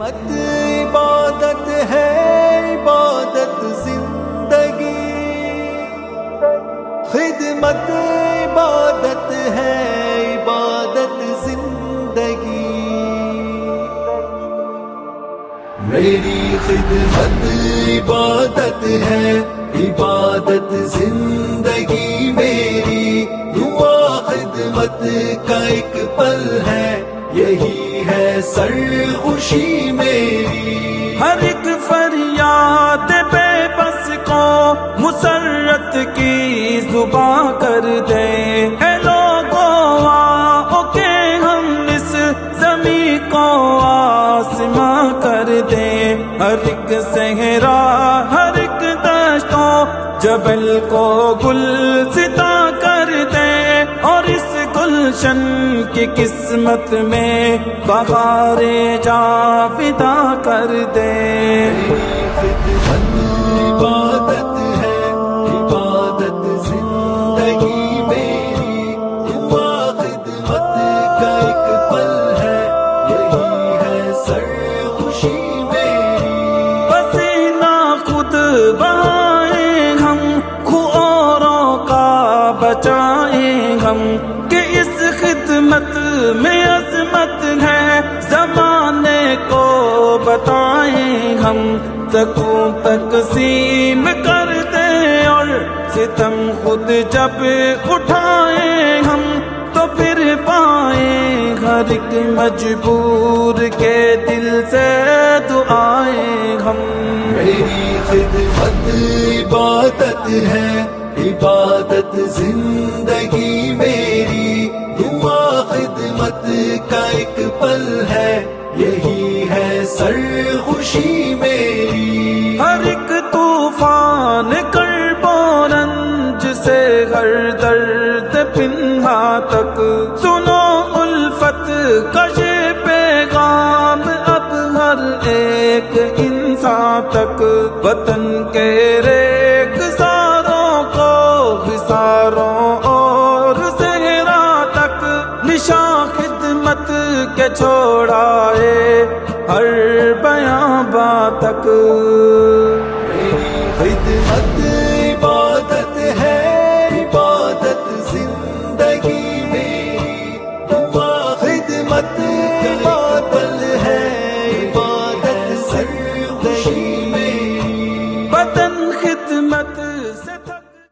خدمت عبادت ہے، عبادت زندگی، خدمت عبادت ہے، عبادت زندگی، میری خدمت عبادت ہے، عبادت زندگی میری، دعا خدمت کا ایک پل ہے، یہی ہے سرخوشی میری، ہر ایک فریاد بے بس کو مسرت کی زباں کر دے، اے لوگوں آؤ کہ ہم اس زمین کو آسماں کر دیں، ہر ایک صحرا ہر ایک دشت و جبل کو گلزدہ کر دیں، اور اس گلشن کی قسمت میں بہاریں جاویدہ کر دیں۔ خدمت عبادت ہے، عبادت زندگی میری، دعا خدمت کا ایک پل ہے، یہی ہے سرخوشی میری، پسینہ خود بہائیں ہم، خوروں کا بچائیں ہم، کہ اس خدمت میں عظمت ہے، زمانے کو بتائیں ہم، سکوں تقسیم کر دیں اور ستم خود جب اٹھائیں ہم، تو پھر پائیں ہر ایک مجبور کے دل سے دعائیں ہم۔ میری خدمت عبادت ہے، عبادت زندگی میری، دعا خدمت کا ایک پل ہے، یہی ہے سرخوشی میری، ہر ایک طوفان کرب و رنج سے ہر درد پنہا تک، سنو الفت کا یہ پیغام اب ہر ایک انسان تک، وطن کے ریگزاروں کو حصاروں اور صحرا تک، نشاں خدمت کے چھوڑائے ہر بیاباں تک۔